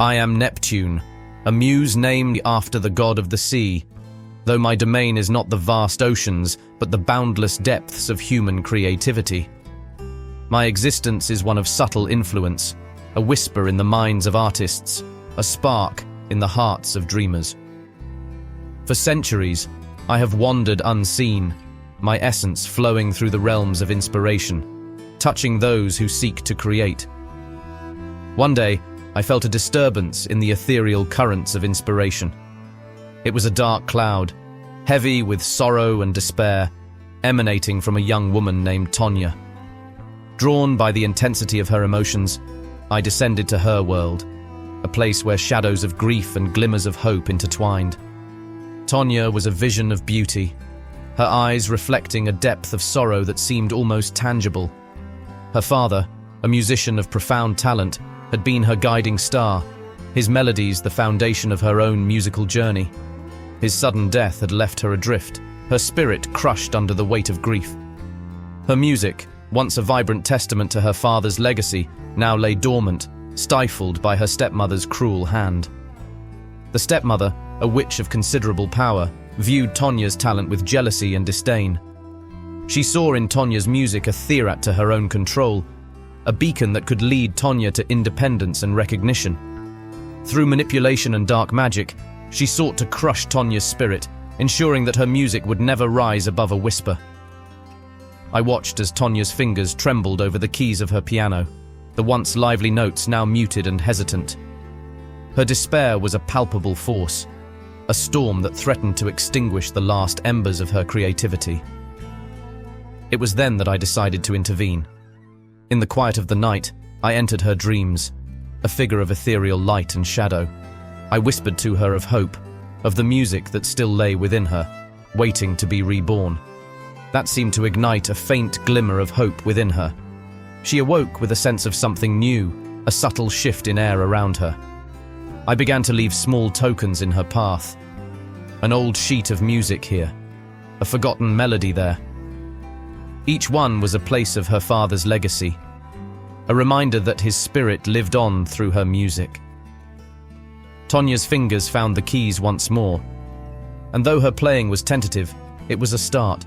I am Neptune, a muse named after the god of the sea, though my domain is not the vast oceans, but the boundless depths of human creativity. My existence is one of subtle influence, a whisper in the minds of artists, a spark in the hearts of dreamers. For centuries, I have wandered unseen, my essence flowing through the realms of inspiration, touching those who seek to create. One day, I felt a disturbance in the ethereal currents of inspiration. It was a dark cloud, heavy with sorrow and despair, emanating from a young woman named Tonya. Drawn by the intensity of her emotions, I descended to her world, a place where shadows of grief and glimmers of hope intertwined. Tonya was a vision of beauty, her eyes reflecting a depth of sorrow that seemed almost tangible. Her father, a musician of profound talent, had been her guiding star, his melodies the foundation of her own musical journey. His sudden death had left her adrift, her spirit crushed under the weight of grief. Her music, once a vibrant testament to her father's legacy, now lay dormant, stifled by her stepmother's cruel hand. The stepmother, a witch of considerable power, viewed Tonya's talent with jealousy and disdain. She saw in Tonya's music a threat to her own control, a beacon that could lead Tonya to independence and recognition. Through manipulation and dark magic, she sought to crush Tonya's spirit, ensuring that her music would never rise above a whisper. I watched as Tonya's fingers trembled over the keys of her piano, the once lively notes now muted and hesitant. Her despair was a palpable force, a storm that threatened to extinguish the last embers of her creativity. It was then that I decided to intervene. In the quiet of the night, I entered her dreams, a figure of ethereal light and shadow. I whispered to her of hope, of the music that still lay within her, waiting to be reborn. That seemed to ignite a faint glimmer of hope within her. She awoke with a sense of something new, a subtle shift in air around her. I began to leave small tokens in her path. An old sheet of music here, a forgotten melody there. Each one was a place of her father's legacy, a reminder that his spirit lived on through her music. Tonya's fingers found the keys once more, and though her playing was tentative, it was a start.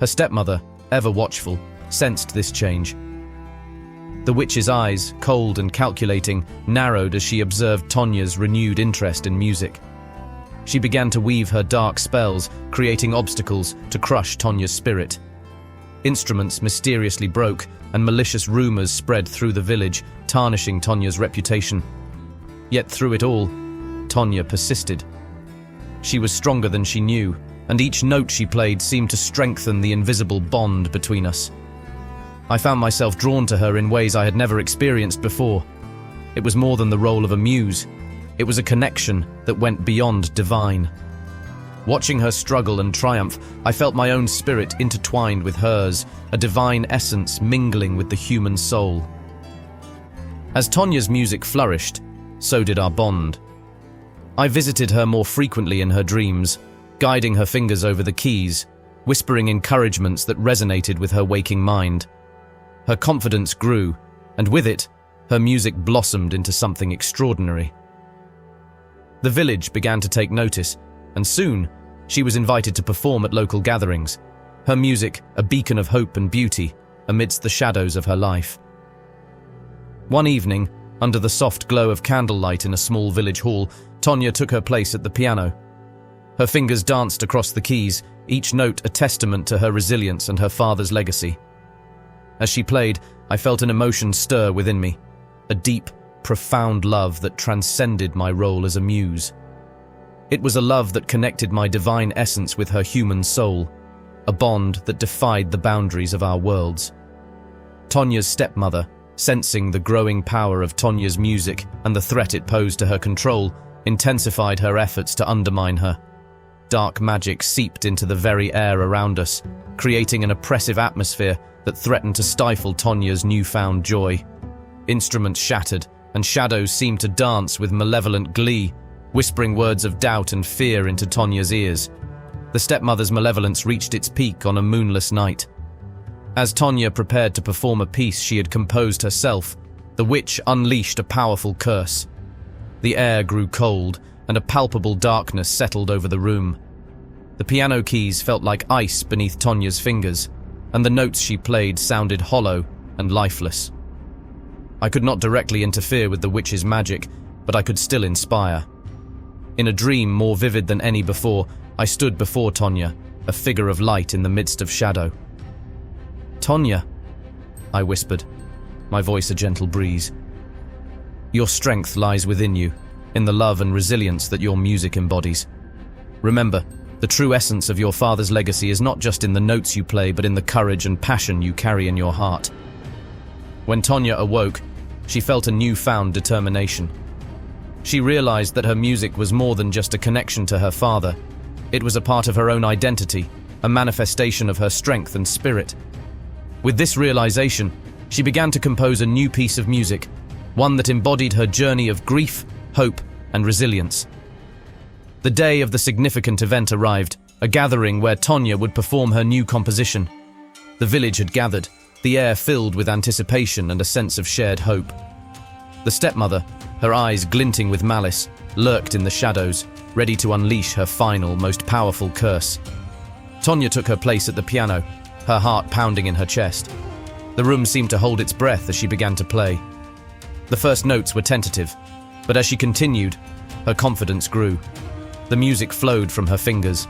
Her stepmother, ever watchful, sensed this change. The witch's eyes, cold and calculating, narrowed as she observed Tonya's renewed interest in music. She began to weave her dark spells, creating obstacles to crush Tonya's spirit. Instruments mysteriously broke, and malicious rumors spread through the village, tarnishing Tonya's reputation. Yet through it all, Tonya persisted. She was stronger than she knew, and each note she played seemed to strengthen the invisible bond between us. I found myself drawn to her in ways I had never experienced before. It was more than the role of a muse. It was a connection that went beyond divine. Watching her struggle and triumph, I felt my own spirit intertwined with hers, a divine essence mingling with the human soul. As Tonya's music flourished, so did our bond. I visited her more frequently in her dreams, guiding her fingers over the keys, whispering encouragements that resonated with her waking mind. Her confidence grew, and with it, her music blossomed into something extraordinary. The village began to take notice, and soon, she was invited to perform at local gatherings, her music a beacon of hope and beauty amidst the shadows of her life. One evening, under the soft glow of candlelight in a small village hall, Tonya took her place at the piano. Her fingers danced across the keys, each note a testament to her resilience and her father's legacy. As she played, I felt an emotion stir within me, a deep, profound love that transcended my role as a muse. It was a love that connected my divine essence with her human soul, a bond that defied the boundaries of our worlds. Tonya's stepmother, sensing the growing power of Tonya's music and the threat it posed to her control, intensified her efforts to undermine her. Dark magic seeped into the very air around us, creating an oppressive atmosphere that threatened to stifle Tonya's newfound joy. Instruments shattered, and shadows seemed to dance with malevolent glee, whispering words of doubt and fear into Tonya's ears. The stepmother's malevolence reached its peak on a moonless night. As Tonya prepared to perform a piece she had composed herself, the witch unleashed a powerful curse. The air grew cold, and a palpable darkness settled over the room. The piano keys felt like ice beneath Tonya's fingers, and the notes she played sounded hollow and lifeless. I could not directly interfere with the witch's magic, but I could still inspire. In a dream more vivid than any before, I stood before Tonya, a figure of light in the midst of shadow. "Tonya," I whispered, my voice a gentle breeze. "Your strength lies within you, in the love and resilience that your music embodies. Remember, the true essence of your father's legacy is not just in the notes you play, but in the courage and passion you carry in your heart." When Tonya awoke, she felt a newfound determination. She realized that her music was more than just a connection to her father. It was a part of her own identity, a manifestation of her strength and spirit. With this realization, she began to compose a new piece of music, one that embodied her journey of grief, hope, and resilience. The day of the significant event arrived, a gathering where Tonya would perform her new composition. The village had gathered, the air filled with anticipation and a sense of shared hope. The stepmother, her eyes glinting with malice, lurked in the shadows, ready to unleash her final, most powerful curse. Tonya took her place at the piano, her heart pounding in her chest. The room seemed to hold its breath as she began to play. The first notes were tentative, but as she continued, her confidence grew. The music flowed from her fingers,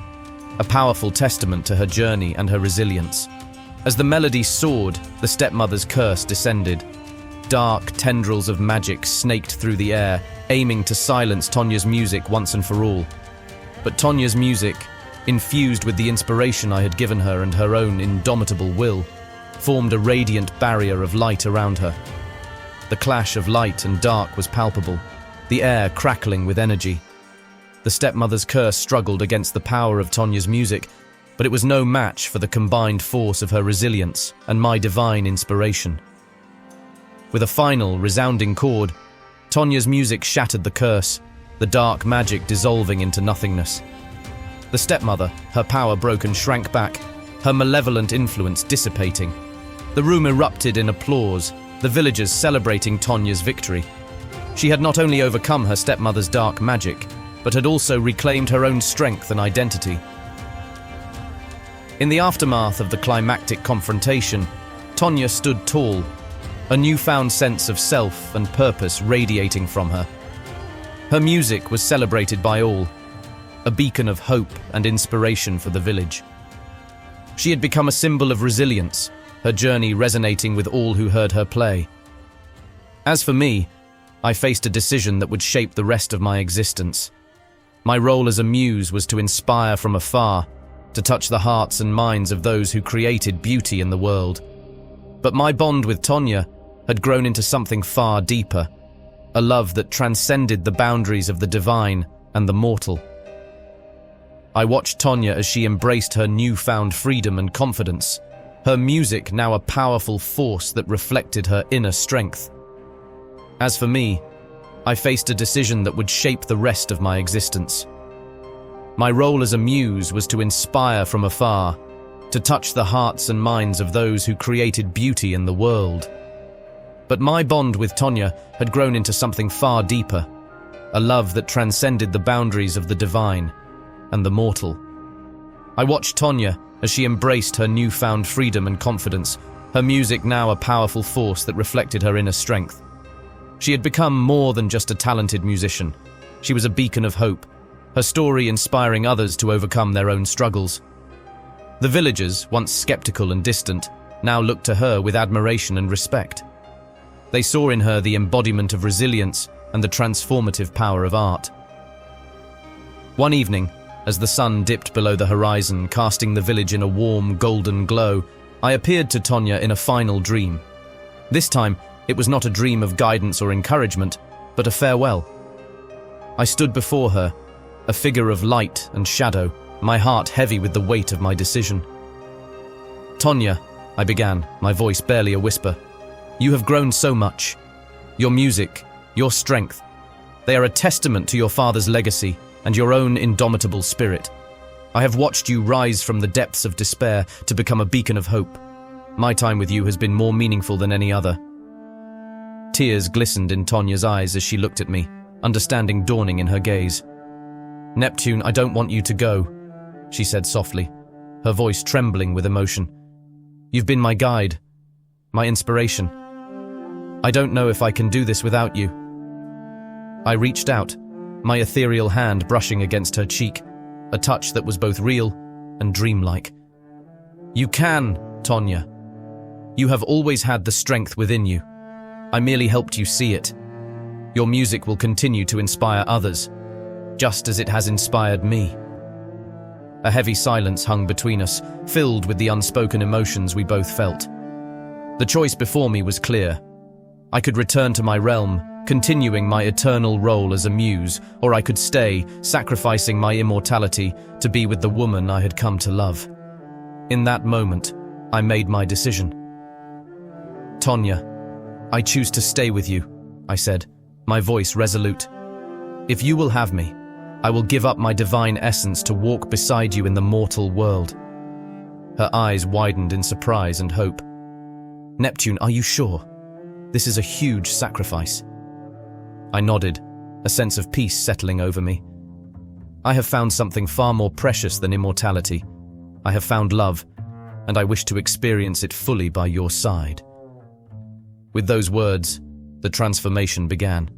a powerful testament to her journey and her resilience. As the melody soared, the stepmother's curse descended. Dark tendrils of magic snaked through the air, aiming to silence Tonya's music once and for all. But Tonya's music, infused with the inspiration I had given her and her own indomitable will, formed a radiant barrier of light around her. The clash of light and dark was palpable, the air crackling with energy. The stepmother's curse struggled against the power of Tonya's music, but it was no match for the combined force of her resilience and my divine inspiration. With a final, resounding chord, Tonya's music shattered the curse, the dark magic dissolving into nothingness. The stepmother, her power broken, shrank back, her malevolent influence dissipating. The room erupted in applause, the villagers celebrating Tonya's victory. She had not only overcome her stepmother's dark magic, but had also reclaimed her own strength and identity. In the aftermath of the climactic confrontation, Tonya stood tall, a newfound sense of self and purpose radiating from her. Her music was celebrated by all, a beacon of hope and inspiration for the village. She had become a symbol of resilience, her journey resonating with all who heard her play. As for me, I faced a decision that would shape the rest of my existence. My role as a muse was to inspire from afar, to touch the hearts and minds of those who created beauty in the world. But my bond with Tonya had grown into something far deeper, a love that transcended the boundaries of the divine and the mortal. I watched Tonya as she embraced her newfound freedom and confidence, her music now a powerful force that reflected her inner strength. As for me, I faced a decision that would shape the rest of my existence. My role as a muse was to inspire from afar, to touch the hearts and minds of those who created beauty in the world. But my bond with Tonya had grown into something far deeper, a love that transcended the boundaries of the divine and the mortal. I watched Tonya as she embraced her newfound freedom and confidence, her music now a powerful force that reflected her inner strength. She had become more than just a talented musician. She was a beacon of hope, her story inspiring others to overcome their own struggles. The villagers, once skeptical and distant, now looked to her with admiration and respect. They saw in her the embodiment of resilience and the transformative power of art. One evening, as the sun dipped below the horizon, casting the village in a warm, golden glow, I appeared to Tonya in a final dream. This time, it was not a dream of guidance or encouragement, but a farewell. I stood before her, a figure of light and shadow, my heart heavy with the weight of my decision. "Tonya," I began, my voice barely a whisper, "you have grown so much. Your music, your strength, they are a testament to your father's legacy and your own indomitable spirit. I have watched you rise from the depths of despair to become a beacon of hope. My time with you has been more meaningful than any other." Tears glistened in Tonya's eyes as she looked at me, understanding dawning in her gaze. "Neptune, I don't want you to go," she said softly, her voice trembling with emotion. "You've been my guide, my inspiration. I don't know if I can do this without you." I reached out, my ethereal hand brushing against her cheek, a touch that was both real and dreamlike. "You can, Tonya. You have always had the strength within you. I merely helped you see it. Your music will continue to inspire others, just as it has inspired me." A heavy silence hung between us, filled with the unspoken emotions we both felt. The choice before me was clear. I could return to my realm, continuing my eternal role as a muse, or I could stay, sacrificing my immortality to be with the woman I had come to love. In that moment, I made my decision. "Tonya, I choose to stay with you," I said, my voice resolute. "If you will have me, I will give up my divine essence to walk beside you in the mortal world." Her eyes widened in surprise and hope. "Neptune, are you sure? This is a huge sacrifice." I nodded, a sense of peace settling over me. "I have found something far more precious than immortality. I have found love, and I wish to experience it fully by your side." With those words, the transformation began.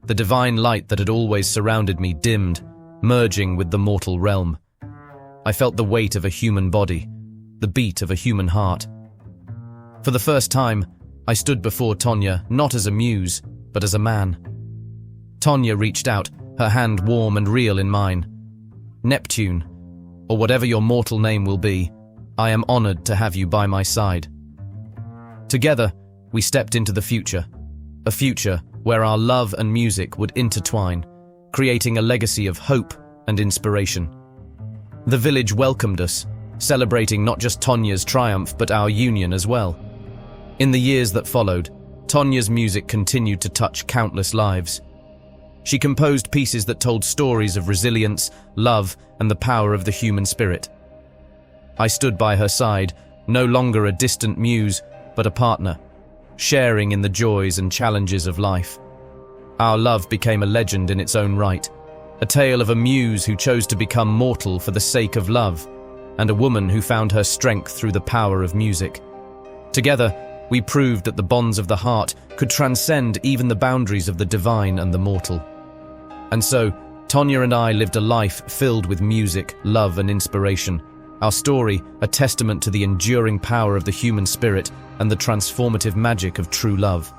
The divine light that had always surrounded me dimmed, merging with the mortal realm. I felt the weight of a human body, the beat of a human heart. For the first time, I stood before Tonya not as a muse, but as a man. Tonya reached out, her hand warm and real in mine. "Neptune, or whatever your mortal name will be, I am honored to have you by my side." Together, we stepped into the future, a future where our love and music would intertwine, creating a legacy of hope and inspiration. The village welcomed us, celebrating not just Tonya's triumph but our union as well. In the years that followed, Tonya's music continued to touch countless lives. She composed pieces that told stories of resilience, love, and the power of the human spirit. I stood by her side, no longer a distant muse, but a partner, sharing in the joys and challenges of life. Our love became a legend in its own right, a tale of a muse who chose to become mortal for the sake of love, and a woman who found her strength through the power of music. Together, we proved that the bonds of the heart could transcend even the boundaries of the divine and the mortal. And so, Tonya and I lived a life filled with music, love, and inspiration. Our story, a testament to the enduring power of the human spirit and the transformative magic of true love.